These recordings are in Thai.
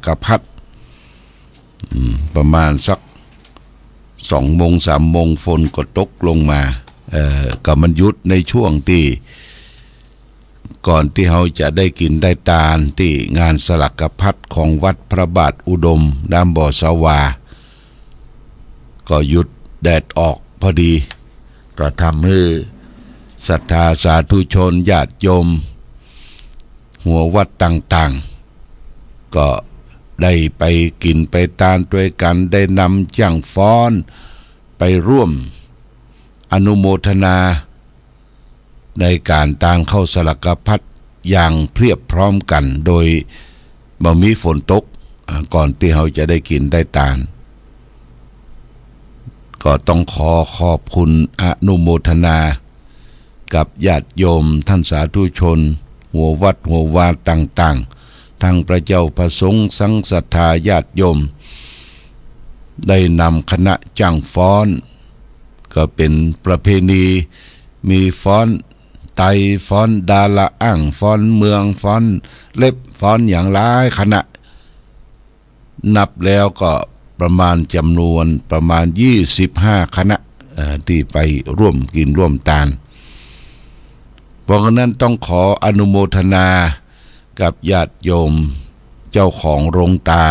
กพัดประมาณสัก2 โมง 3 โมงฝนก็ตกลงมาก็มันหยุดในช่วงที่ก่อนที่เราจะได้กินได้ตาลที่งานสลักพัดของวัดพระบาทอุดมน้ำบ่อสวาก็หยุดแดดออกพอดีก็ทำให้ศรัทธาสาธุชนญาติโยมหัววัดต่างๆก็ได้ไปกินไปตานด้วยกันได้นำจ้างฟ้อนไปร่วมอนุโมทนาในการตานเข้าสลักพัดอย่างเพียบพร้อมกันโดยบ่มีฝนตกก่อนที่เราจะได้กินได้ตานก็ต้องขอบคุณอนุโมทนากับญาติโยมท่านสาธุชนหัววัดหัววาต่างๆทั้งพระเจ้าพระสงฆ์สังฆศรัทธาญาติโยมได้นำคณะจ้างฟ้อนก็เป็นประเพณีมีฟ้อนไตฟ้อนดาละอ่างฟ้อนเมืองฟ้อนเล็บฟ้อนอย่างหลายคณะนับแล้วก็ประมาณจำนวนประมาณ25 คณะที่ไปร่วมกินร่วมตานเพราะฉะนั้นต้องขออนุโมทนากับญาติโยมเจ้าของโรงตา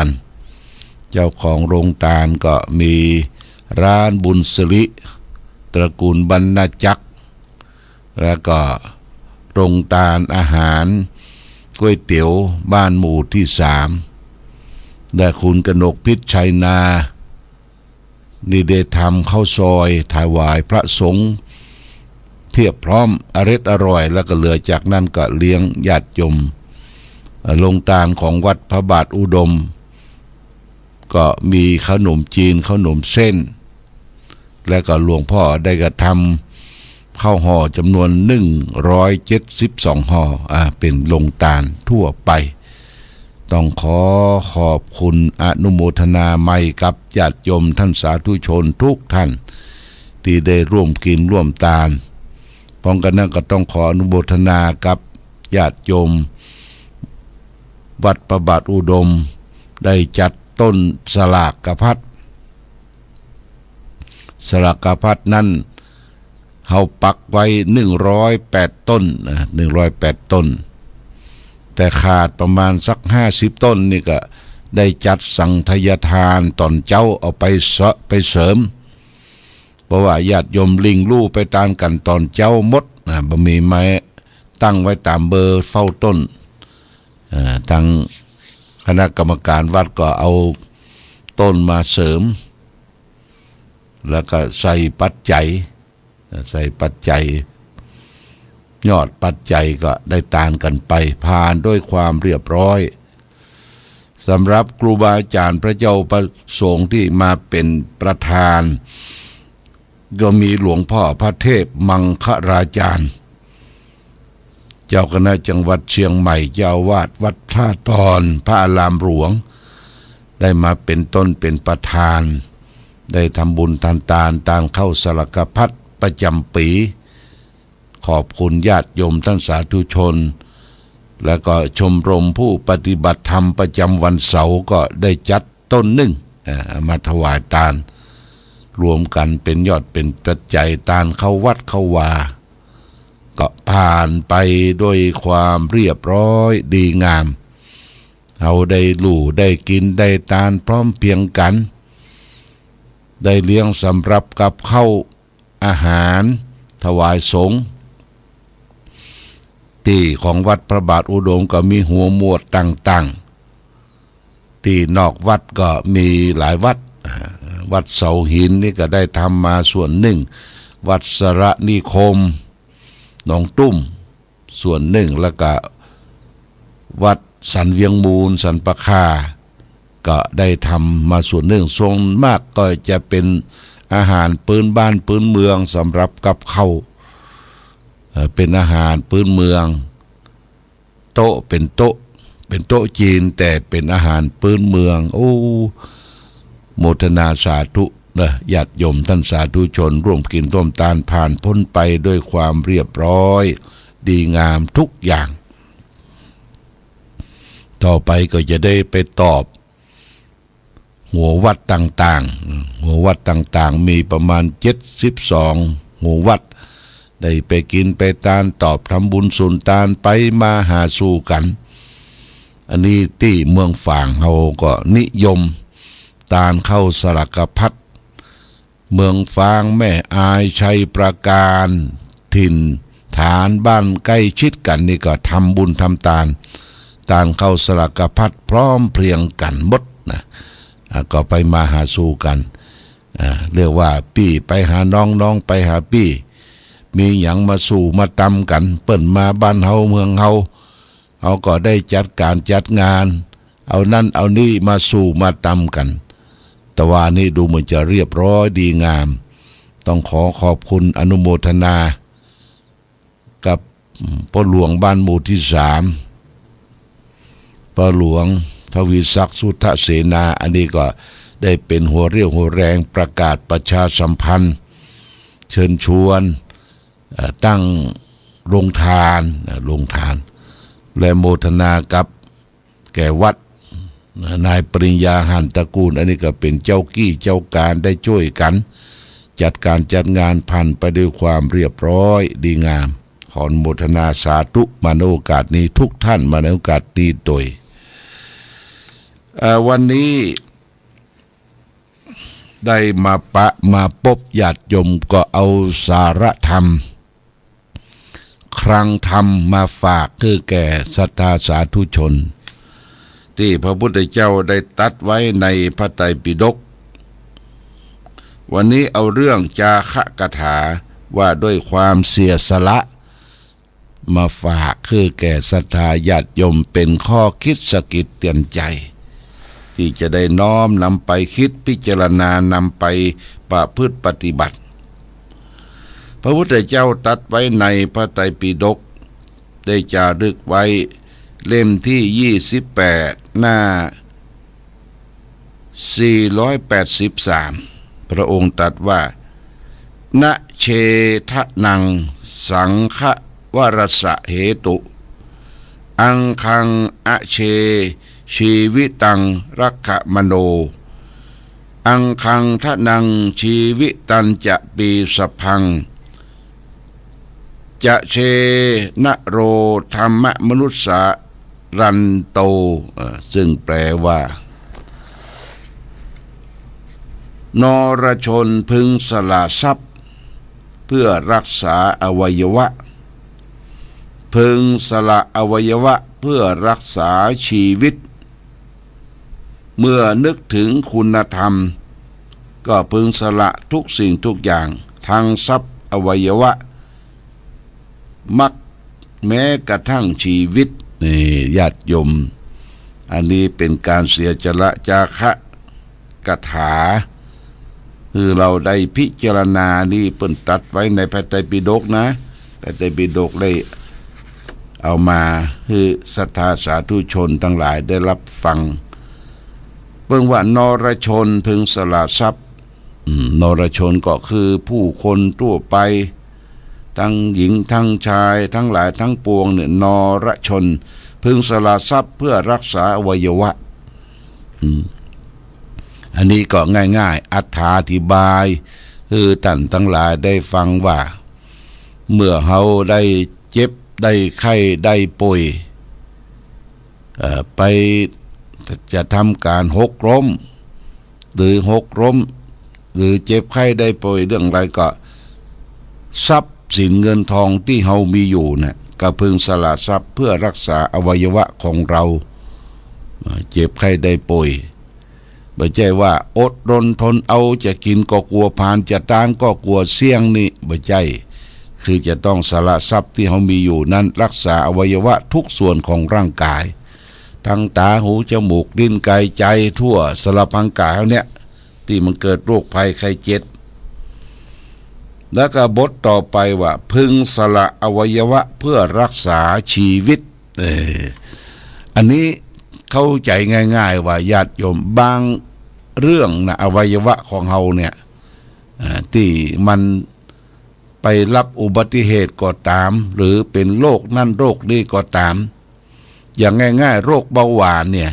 ลก็มีร้านบุญสิริตระกูลบรรณจักรแล้วก็โรงตาลอาหารก๋วยเตี๋ยวบ้านหมู่ที่3และคุณกนกพิษชัยนานี่ได้ทำข้าวซอยถวายพระสงฆ์เพียบพร้อมอร่อยแล้วก็เหลือจากนั้นก็เลี้ยงญาติโยมโรงตาลของวัดพระบาทอุดมก็มีขนมจีนขนมเส้นและก็หลวงพ่อได้กระทำข้าวห่อจำนวน172 ห่อเป็นโรงตาลทั่วไปต้องขอบคุณอนุโมทนาใหม่กับญาติโยมท่านสาธุชนทุกท่านที่ได้ร่วมกินร่วมตานพร้อมกันนั้นก็ต้องขออนุโมทนากับญาติโยมวัดพระบาทอุดมได้จัดต้นสลากพัดนั้นเขาปักไว้108 ต้น108 ต้นแต่ขาดประมาณสัก50 ต้นนี่ก็ได้จัดสังฆทานทานตอนเจ้าเอาไปเสริมเพราะว่าญาติโยมลิงลู่ไปตามกันตอนเจ้าหมดบ่มีไม้ตั้งไว้ตามเบอร์เฝ้าต้นทางคณะกรรมการวัดก็เอาต้นมาเสริมแล้วก็ใส่ปัจจัยยอดปัจจัยก็ได้ตานกันไปผ่านด้วยความเรียบร้อยสำหรับครูบาอาจารย์พระเจ้าประสงค์ที่มาเป็นประธานก็มีหลวงพ่อพระเทพมังคราจารย์เจ้าคณะจังหวัดเชียงใหม่เจ้าวาดวัดท่าตอนพระอารามหลวงได้มาเป็นต้นเป็นประธานได้ทำบุญทานตาลตามเข้าสลักพัดประจำปีขอบคุณญาติโยมท่านสาธุชนแล้วก็ชมรมผู้ปฏิบัติธรรมประจำวันเสาร์ก็ได้จัดต้นหนึ่งมาถวายตาลรวมกันเป็นยอดเป็นปัจจัยตาลเข้าวัดเข้าวาก็ผ่านไปด้วยความเรียบร้อยดีงามเราได้ลู่ได้กินได้ตาลพร้อมเพียงกันได้เลี้ยงสำรับกับข้าวอาหารถวายสงฆ์ที่ของวัดพระบาทอุดมก็มีหัวหมวดต่างๆที่นอกวัดก็มีหลายวัดวัดเสาหินนี่ก็ได้ทำมาส่วนหนึ่งวัดสระนิคมหนองตุ้มส่วนหนึ่งแล้วก็วัดสันเวียงมูลสันปะคาก็ได้ทำมาส่วนหนึ่งส่วนมากก็จะเป็นอาหารพื้นบ้านพื้นเมืองสำหรับกับข้าวเป็นอาหารพื้นเมืองโต๊ะเป็นโต๊ะจีนแต่เป็นอาหารพื้นเมืองโมทนาสาธุญาติโยมท่านสาธุชนร่วมกินร่วมทานผ่านพ้นไปด้วยความเรียบร้อยดีงามทุกอย่างต่อไปก็จะได้ไปตอบ หัววัดต่างๆหัววัดต่างๆมีประมาณ72หัววัดได้ไปกินไปทานตอบทำบุญสุนทานไปมาหาสู่กันอันนี้ที่เมืองฝางเขาก็นิยมตานเข้าสลักพัดเมืองฟางแม่อายชัยประการถิ่นฐานบ้านใกล้ชิดกันนี่ก็ทำบุญทำทานตานเข้าสลักพัดพร้อมเพรียงกันหมดนะก็ไปมาหาสู่กันเรียกว่าพี่ไปหาน้องน้องไปหาพี่มีอย่างมาสู่มาตำกันเปิ่นมาบ้านเฮาเมืองเฮาเขาก็ได้จัดการจัดงานเอานั่นเอานี่มาสู่มาตำกันแต่ว่านี่ดูเหมือนจะเรียบร้อยดีงามต้องขอบคุณอนุโมทนากับพ่อหลวงบ้านหมู่ที่3พ่อหลวงทวีศักดิ์สุทธเสนาอันนี้ก็ได้เป็นหัวเรี่ยวหัวแรงประกาศประชาสัมพันธ์เชิญชวนตั้งโรงทานและโมทนากับแก่วัดนายปริญญาหันตระกูลอันนี้ก็เป็นเจ้ากี้เจ้าการได้ช่วยกันจัดการจัดงานผ่านไปด้วยความเรียบร้อยดีงามขออนุโมทนาสาธุมาในโอกาสนี้ทุกท่านมาในโอกาสนี้โดยวันนี้ได้มาพบญาติโยมก็เอาสาระธรรมครั้งธรรมมาฝากคือแก่ศรัทธาสาธุชนที่พระพุทธเจ้าได้ตัดไว้ในพระไตรปิฎกวันนี้เอาเรื่องจาคะกถาว่าด้วยความเสียสละมาฝากคือแก่ศรัทธาญาติโยมเป็นข้อคิดสะกิดเตือนใจที่จะได้น้อมนำไปคิดพิจารณานำไปประพฤติปฏิบัติพระพุทธเจ้าตรัสไว้ในพระไตรปิฎกได้จารึกไว้เล่มที่28หน้า483พระองค์ตรัสว่านะเชทะนังสังฆวรสะเหตุอังคังอะเชชีวิตังรักขมโนอังคังทะนังชีวิตันจะปีสพังจะเชนะโรธรรมมนุษสารันโตซึ่งแปลว่านรชนพึงสละทรัพย์เพื่อรักษาอวัยวะพึงสละอวัยวะเพื่อรักษาชีวิตเมื่อนึกถึงคุณธรรมก็พึงสละทุกสิ่งทุกอย่างทั้งทรัพย์อวัยวะมักแม้กระทั่งชีวิตนี่ญาติโยมอันนี้เป็นการเสียจละจาคะกถาคือเราได้พิจารณานี่เปิ่นตัดไว้ในพระไตรปิฎกนะพระไตรปิฎกได้เอามาคือศรัทธาสาธุชนทั้งหลายได้รับฟังเพิ่งว่านรชนพึงสละทรัพย์นรชนก็คือผู้คนทั่วไปทั้งหญิงทั้งชายทั้งหลายทั้งปวงเนี่ยนรชนพึงสละทรัพย์เพื่อรักษาอวัยวะอันนี้ก็ง่ายๆอธิบายคือท่านทั้งหลายได้ฟังว่าเมื่อเฮาได้เจ็บได้ไข้ได้ป่วยไปจะทำการหกล้มหรือเจ็บไข้ได้ป่วยเรื่องอะไรก็ทรัพย์สินเงินทองที่เฮามีอยู่เนี่ยก็พึงสละทรัพย์เพื่อรักษาอวัยวะของเราเจ็บไข้ได้ป่วยไม่ใช่ว่าอดรนทนเอาจะกินก็กลัวผ่านจะต้านก็กลัวเสี่ยงนี่ไม่ใช่คือจะต้องสละทรัพย์ที่เฮามีอยู่นั้นรักษาอวัยวะทุกส่วนของร่างกายทั้งตาหูจมูกลิ้นกายใจทั่วสารพังกายเนี่ยที่มันเกิดโรคภัยไข้เจ็บแล้วก็บทต่อไปว่าพึงสละอวัยวะเพื่อรักษาชีวิตอันนี้เข้าใจง่ายๆว่าญาติโยมบางเรื่องนะอวัยวะของเฮาเนี่ยที่มันไปรับอุบัติเหตุก็ตามหรือเป็นโรคนั่นโรคนี้ก็ตามอย่างง่ายๆโรคเบาหวานเนี่ย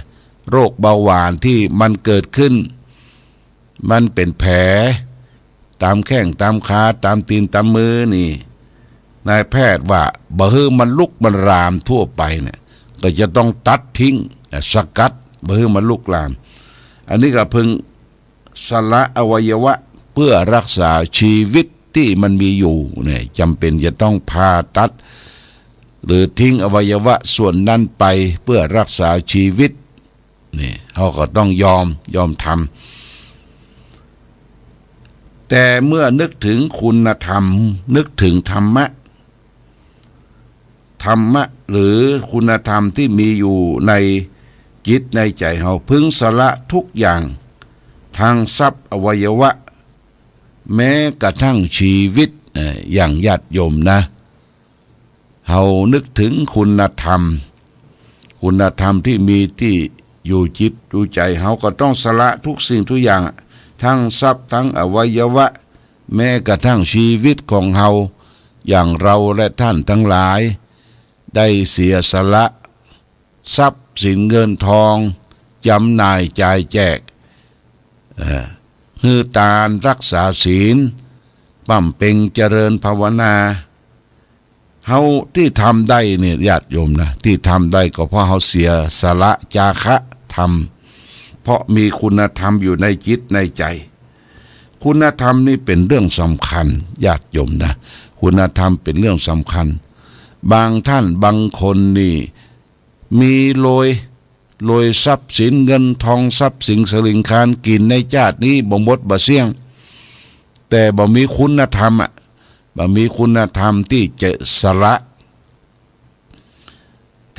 โรคเบาหวานที่มันเกิดขึ้น มันเป็นแผลตามแข้งตามขาตามตีนตามมือนี่นายแพทย์ว่าบ่ฮือมันลุกมันรามทั่วไปเนี่ยก็จะต้องตัดทิ้งสกัดบ่ฮือมันลุกลามอันนี้ก็พึงสละอวัยวะเพื่อรักษาชีวิตที่มันมีอยู่เนี่ยจำเป็นจะต้องผ่าตัดหรือทิ้งอวัยวะส่วนนั้นไปเพื่อรักษาชีวิตนี่เขาก็ต้องยอมทำแต่เมื่อนึกถึงคุณธรรมนึกถึงธรรมะหรือคุณธรรมที่มีอยู่ในจิตในใจเขาพึงสละทุกอย่างทางทรัพย์อวัยวะแม้กระทั่งชีวิตอย่างญาติโยมนะเขานึกถึงคุณธรรมที่มีที่อยู่จิตอยู่ใจเขาก็ต้องสละทุกสิ่งทุกอย่างทั้งทรัพย์ทั้งอวัยวะแม้กระทั่งชีวิตของเขาอย่างเราและท่านทั้งหลายได้เสียสละทรัพย์สินเงินทองจำหน่ายจ่ายแจกฮือตานรักษาศีลปั้มเพ็งเจริญภาวนาเฮาที่ทำได้เนี่ยญาติโยมนะที่ทำได้ก็เพราะเฮาเสียสละจาคะธรรมเพราะมีคุณธรรมอยู่ในจิตในใจคุณธรรมนี่เป็นเรื่องสำคัญญาติโยมนะคุณธรรมเป็นเรื่องสำคัญบางท่านบางคนนี่มีโรยทรัพย์สินเงินทองทรัพย์สินสลิงคารกินในชาตินี้บ่หมดบ่เสี่ยงแต่บ่มีคุณธรรมบ่มีคุณธรรมที่จะสละ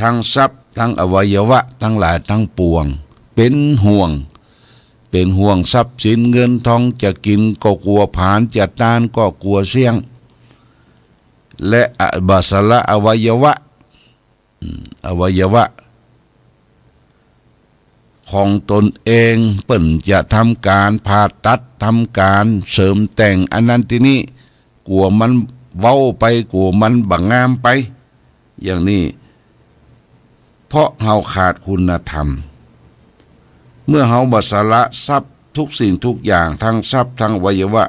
ทั้งทรัพย์ทั้งอวัยวะทั้งหลายทั้งปวงเป็นห่วงทรัพย์สินเงินทองจะกินก็กลัวผลาญจะต้านก็กลัวเสี่ยงและบาสละอวัยวะของตนเองเปิ่นจะทำการผ่าตัดทำการเสริมแต่งอันนั้นที่นี้กลัวมันเว้าไปกลัวมันบังงามไปอย่างนี้เพราะเฮาขาดคุณธรรมเมื่อเฮาบาสละทรัพย์ทุกสิ่งทุกอย่างทั้งทรัพย์ทั้งอวัยวะ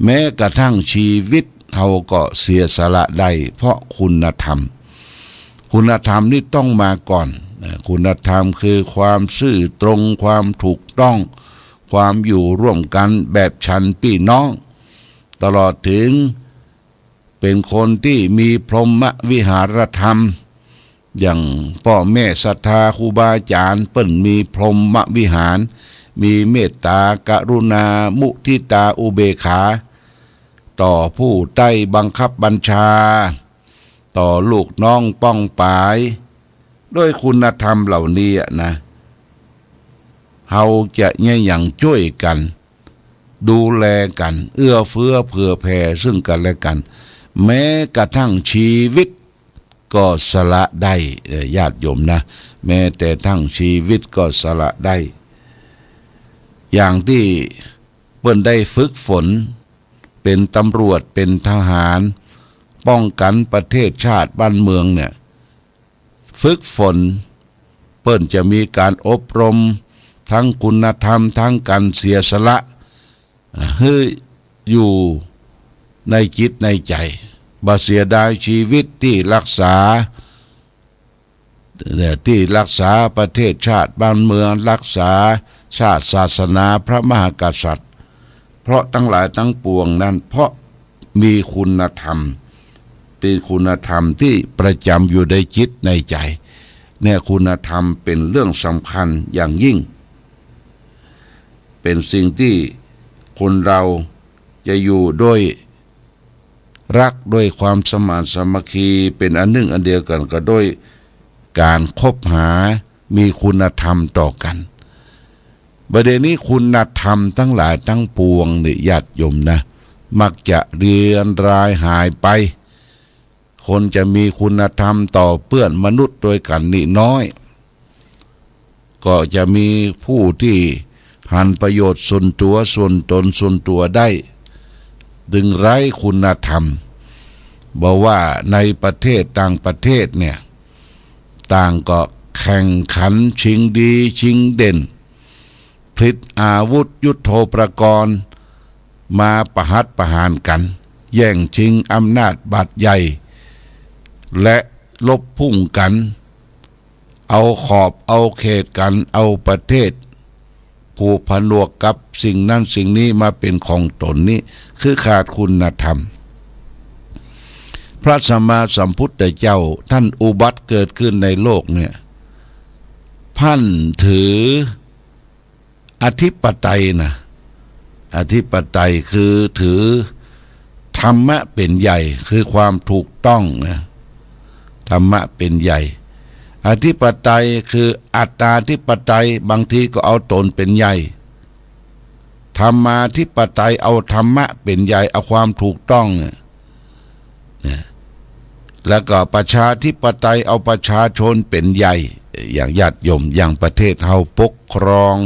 แม้กระทั่งชีวิตเฮาก็เสียสละได้เพราะคุณธรรมนี่ต้องมาก่อนคุณธรรมคือความซื่อตรงความถูกต้องความอยู่ร่วมกันแบบฉันพี่น้องตลอดถึงเป็นคนที่มีพรหมวิหารธรรมอย่างพ่อแม่ศรัทธาครูบาอาจารย์เปิ้นมีพรหมวิหารมีเมตตากรุณามุทิตาอุเบกขาต่อผู้ใต้บังคับบัญชาต่อลูกน้องป้องปายด้วยคุณธรรมเหล่านี้นะเฮาจะเนี่ยอย่างช่วยกันดูแลกันเอื้อเฟื้อเผื่อแผ่ซึ่งกันและกันแม้กระทั่งชีวิตก็สละได้ญาติโยมนะแม้แต่ทั้งชีวิตก็สละได้อย่างที่เปิ้นได้ฝึกฝนเป็นตำรวจเป็นทหารป้องกันประเทศชาติบ้านเมืองเนี่ยฝึกฝนเปิ้นจะมีการอบรมทั้งคุณธรรมทั้งการเสียสละให้อยู่ในจิตในใจบ่เสียดายชีวิตที่รักษาประเทศชาติบ้านเมืองรักษาชาติศาสนาพระมหากษัตริย์เพราะทั้งหลายทั้งปวงนั้นเพราะมีคุณธรรมเป็นคุณธรรมที่ประจำอยู่ในจิตในใจเนี่ยคุณธรรมเป็นเรื่องสำคัญอย่างยิ่งเป็นสิ่งที่คนเราจะอยู่ด้วยรักด้วยความสมานสามัคคีเป็นอันหนึ่งอันเดียวกันก็ด้วยการคบหามีคุณธรรมต่อกันประเด็นนี้คุณธรรมทั้งหลายทั้งปวงเนี่ยญาติโยมนะมักจะเรือนรายหายไปคนจะมีคุณธรรมต่อเพื่อนมนุษย์โดยกันนี่น้อยก็จะมีผู้ที่หันประโยชน์ส่วนตัวส่วนตนส่วนตัวได้ดึงไร้คุณธรรมบอกว่าในประเทศต่างประเทศเนี่ยต่างก็แข่งขันชิงดีชิงเด่นพ ผลิตอาวุธยุทโธปกรณ์มาประหัตประหารกันแย่งชิงอำนาจบาดใหญ่และลบพุ่งกันเอาขอบเอาเขตกันเอาประเทศผูกผนวกกับสิ่งนั้นสิ่งนี้มาเป็นของตนนี้คือขาดคุณธรรมพระสัมมาสัมพุทธเจ้าท่านอุบัติเกิดขึ้นในโลกเนี่ยท่านถืออธิปไตยนะอธิปไตยคือถือธรรมะเป็นใหญ่คือความถูกต้องนะธรรมะเป็นใหญ่อธิปไตยคืออัตตาธิปไตยบางทีก็เอาตนเป็นใหญ่ธรรมาธิปไตยเอาธรรมะเป็นใหญ่เอาความถูกต้องเนี่ยแล้วก็ประชาธิปไตยเอาประชาชนเป็นใหญ่อย่างญาติโยมอย่างประเทศเฮาปกครอง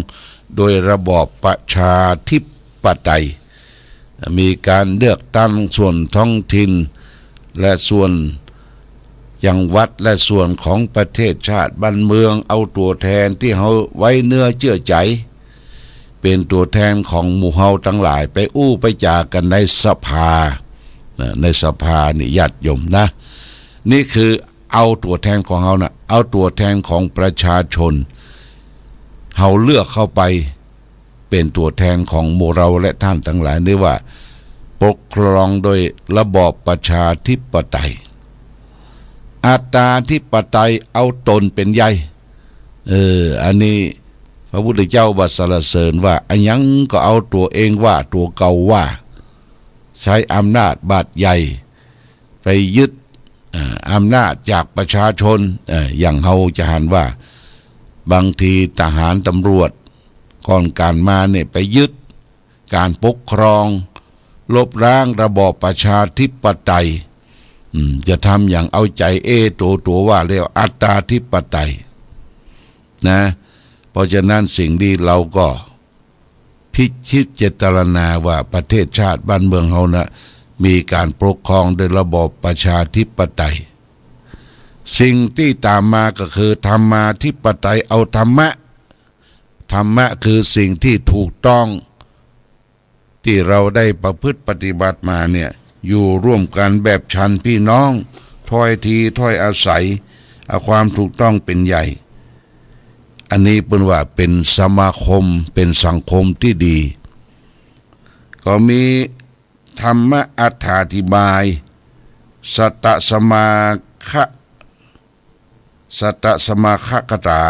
โดยระบอบประชาธิปไตยมีการเลือกตั้งส่วนท้องถิ่นและส่วนจังหวัดและส่วนของประเทศชาติบ้านเมืองเอาตัวแทนที่เฮาไว้เนื้อเชื่อใจเป็นตัวแทนของหมู่เฮาทั้งหลายไปอู้ไปจากันในสภาในสภานี่ญาติโยมนะนี่คือเอาตัวแทนของเฮานะเอาตัวแทนของประชาชนเฮาเลือกเข้าไปเป็นตัวแทนของหมู่เราและท่านทั้งหลายนี่ว่าปกครองโดยระบอบประชาธิปไตยอัตตาธิปไตยเอาตนเป็นใหญ่อันนี้พระพุทธเจ้าบัสรรเสริญว่าอันยังก็เอาตัวเองว่าตัวเก่าว่าใช้อำนาจบาดใหญ่ไปยึดอำนาจจากประชาชนอย่างเฮาจะหันว่าบางทีทหารตำรวจก่อนการมาเนี่ยไปยึดการปกครองลบล้างระบอบประชาธิปไตยจะทำอย่างเอาใจตัวว่าเรียกอัตตาธิปไตยนะเพราะฉะนั้นสิ่งที่เราก็พิชิตเจตนาว่าประเทศชาติบ้านเมืองเฮานะมีการปกครองโดยระบอบประชาธิปไตยสิ่งที่ตามมาก็คือธรรมาธิปไตยเอาธรรมะคือสิ่งที่ถูกต้องที่เราได้ประพฤติปฏิบัติมาเนี่ยอยู่ร่วมกันแบบฉันพี่น้องถ้อยทีถ้อยอาศัยเอาความถูกต้องเป็นใหญ่อันนี้เป็นว่าเป็นสมาคมเป็นสังคมที่ดีก็มีธรรมะอธิบายสัตตสมาคตา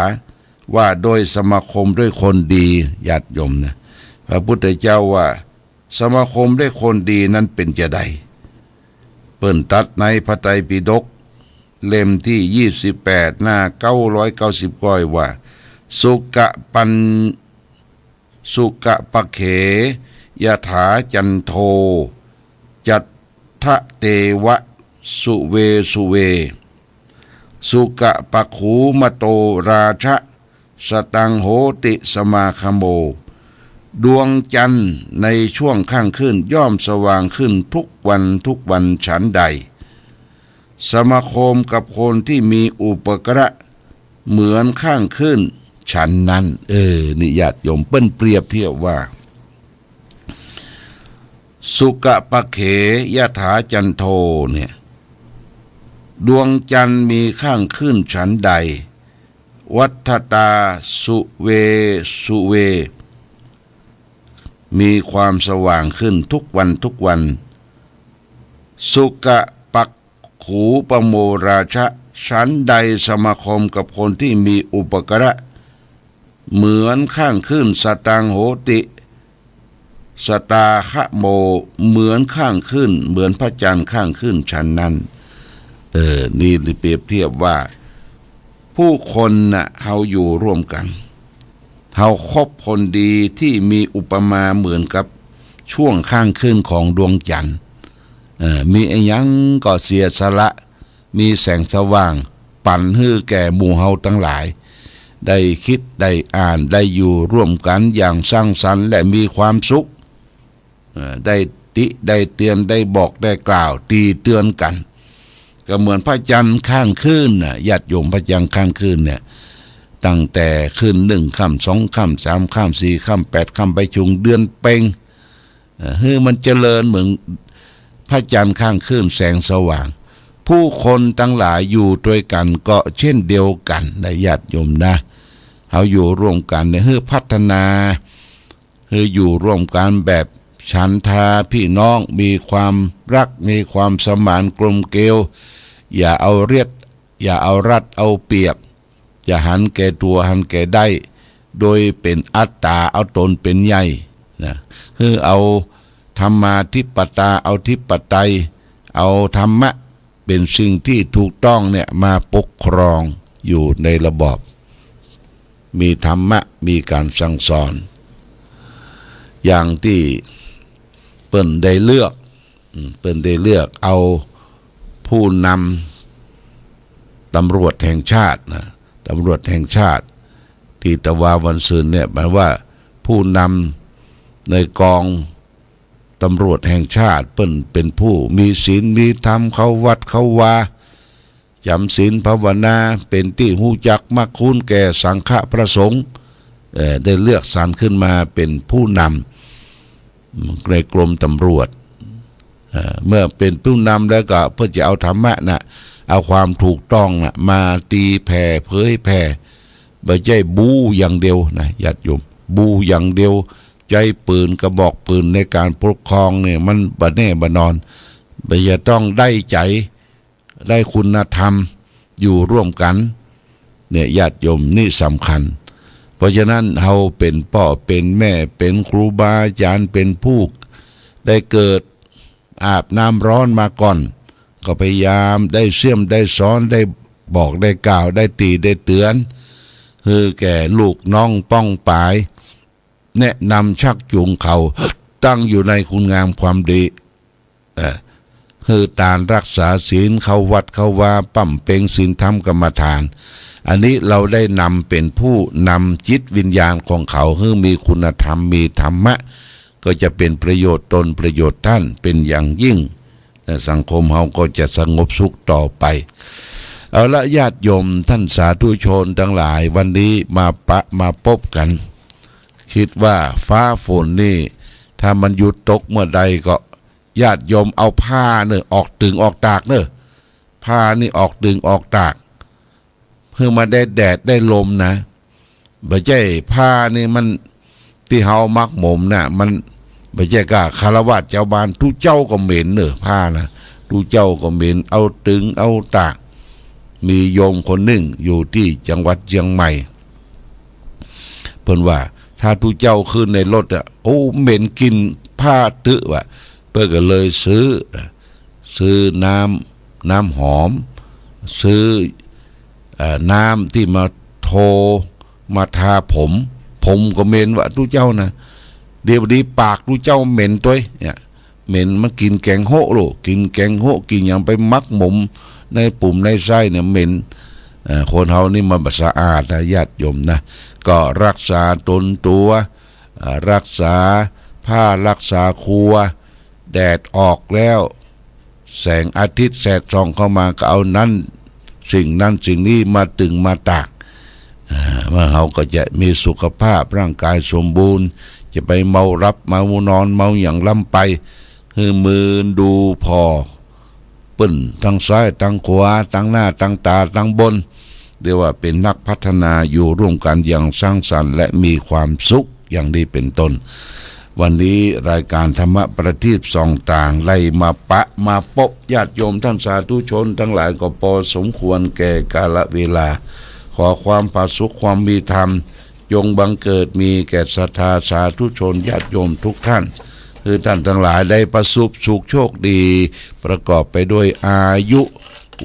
ว่าโดยสมาคมด้วยคนดีญาติโยมนะพระพุทธเจ้าว่าสมาคมด้วยคนดีนั้นเป็นจะใดเปิ้นตัดในพระไตรปิฎกเล่มที่28หน้า990ก้อยว่าสุกะปะเขยถาจันโทจัตถะเตวะสุเวสุกะปะขูมโตราชะสตังโหติสมาคโมดวงจันทร์ในช่วงข้างขึ้นย่อมสว่างขึ้นทุกวันฉันใดสมาคมกับคนที่มีอุปกระเหมือนข้างขึ้นฉันนั้นนิญาติโยมเปิ้นเปรียบเทียบว่าสุกะปะเขยถาจันโทเนี่ยดวงจันทร์มีข้างขึ้นฉันใดวัฏตาสุเวมีความสว่างขึ้นทุกวันสุกะปักขูปโมราชะฉันใดสมาคมกับคนที่มีอุปกระเหมือนข้างขึ้นสตังโหติสตาคะโมเหมือนข้างขึ้นเหมือนพระจันทร์ข้างขึ้นฉันนั้นนี่เปรียบเทียบว่าผู้คนน่ะเฮาอยู่ร่วมกันเฮาคบคนดีที่มีอุปมาเหมือนกับช่วงข้างขึ้นของดวงจันทร์มีไอ้ยังก็เสียสละมีแสงสว่างปั่นให้แก่หมู่เฮาทั้งหลายได้คิดได้อ่านได้อยู่ร่วมกันอย่างสร้างสรรค์และมีความสุขได้ติได้เตือนได้บอกได้กล่าวตีเตือนกันก็เหมือนพระจันทร์ข้างขึ้นญาติโยมพระจันทร์ข้างขึ้นเนี่ย ตั้งแต่ขึ้น1 ค่ำ 2 ค่ำ 3 ค่ำ 4 ค่ำ 8 ค่ำไปจนเดือนเพ็ญมันเจริญเหมือนพระจันทร์ข้างขึ้นแสงสว่างผู้คนทั้งหลายอยู่ด้วยกันก็เช่นเดียวกันนะญาติโยมนะเขาอยู่ร่วมกันเนี่ยพัฒนาอยู่ร่วมกันแบบฉันทาพี่น้องมีความรักมีความสมานกลมเกลียวอย่าเอาเรียดอย่าเอารัดเอาเปรียบอย่าหันแก่ตัวหันแก่ได้โดยเป็นอัตตาเอาตนเป็นใหญ่นะเอาธรรมาธิปไตยเอาธิปไตยเอาธรรมะเป็นสิ่งที่ถูกต้องเนี่ยมาปกครองอยู่ในระบอบมีธรรมะมีการสั่งสอนอย่างที่เปิ้นได้เลือกเอาผู้นำตำรวจแห่งชาตินะตำรวจแห่งชาติที่ตะวาวันซืนเนี่ยหมายว่าผู้นำในกองตำรวจแห่งชาติเป็นผู้มีศีลมีธรรมเข้าวัดเข้าวาจำศีลภาวนาเป็นที่หูจักมักคุ้นแก่สังฆประสงค์ได้เลือกสรรขึ้นมาเป็นผู้นำในกรมตำรวจเมื่อเป็นผู้นำแล้วก็เพื่อจะเอาธรรมะนะเอาความถูกต้องนะมาตีแผ่เผยแผ่ไม่ใช่บูอย่างเดียวนะญาติโยมบูอย่างเดียวใจปืนกระบอกปืนในการปกครองเนี่ยมันบ่แน่บ่นอนไม่จะต้องได้ใจได้คุณธรรมอยู่ร่วมกันเนี่ยญาติโยมนี่สำคัญเพราะฉะนั้นเราเป็นพ่อเป็นแม่เป็นครูบาอาจารย์เป็นผู้ได้เกิดอาบน้ำร้อนมาก่อนก็พยายามได้เสี่ยมได้สอนได้บอกได้กล่าวได้ตีได้เตือนแก่ลูกน้องป้องปายแนะนำชักจูงเขาตั้งอยู่ในคุณงามความดีตานรักษาศีลเข้าวัดเข้าวาปั่มเป่งศีลธรรมกรรมฐานอันนี้เราได้นำเป็นผู้นำจิตวิญญาณของเขาให้มีคุณธรรมมีธรรมะก็จะเป็นประโยชน์ตนประโยชน์ท่านเป็นอย่างยิ่งสังคมเราก็จะสงบสุขต่อไปเอาละญาติโยมท่านสาธุชนทั้งหลายวันนี้มาพบกันคิดว่าฟ้าฝนนี่ถ้ามันหยุดตกเมื่อใดก็ญาติโยมเอาผ้าเนี่ยออกตึงออกตากเนอะผ้านี่ออกตึงออกตากเพื่อมาได้แดดได้ลมนะไม่ใช่ผ้านี่มันที่เฮามักหมมนะมันไม่ใช่กะคารวะเจ้าบ้านทุกเจ้าก็เหม็นเนอะผ้านะทุกเจ้าก็เหม็นเอาตึงเอาตากมีโยมคนหนึ่งอยู่ที่จังหวัดเชียงใหม่เพิ่นว่าถ้าทุกเจ้าขึ้นในรถอ่ะโอ้เหม็นกินผ้าตึว่ะเพื่อก็เลยซื้อน้ำหอมซื้อน้ำที่มาโทมาทาผมก็เหม็นว่าทุกเจ้านะเดี๋ยวดีปากทุกเจ้าเหม็นตัวเนี่ยเหม็นมันกินแกงโหโลกินแกงโหกินอย่างไปมักหมมในปุ่มในไส้เนี่ยเหม็นคนเฮานี่มันสะอาดนะญาติโยมนะก็รักษาตนตัวรักษาผ้ารักษาครัวแดดออกแล้วแสงอาทิตย์แสดส่องเข้ามาก็เอานั้นสิ่งนี้มาตึงมาตากเมื่อเราก็จะมีสุขภาพร่างกายสมบูรณ์จะไปเมารับเมานอนเมาอย่างล้ำไปมือดูพอปึ้นทั้งซ้ายทั้งขวาทั้งหน้าทั้งตาทั้งบนเรียกว่าเป็นนักพัฒนาอยู่ร่วมกันอย่างสร้างสรรค์และมีความสุขอย่างนี้เป็นต้นวันนี้รายการธรรมะประทีปส่องต่างไล่มาพบญาติโยมท่านสาธุชนทั้งหลายก็พอสมควรแก่กาลเวลาขอความผาสุขความมีธรรมจงบังเกิดมีแก่ศรัทธาสาธุชนญาติโยมทุกท่านคือท่านทั้งหลายได้ประสบสุขโชคดีประกอบไปด้วยอายุ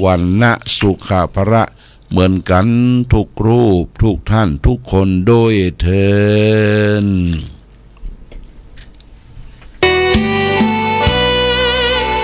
วันนะสุขภระเหมือนกันทุกรูปทุกท่านทุกคนโดยเถิด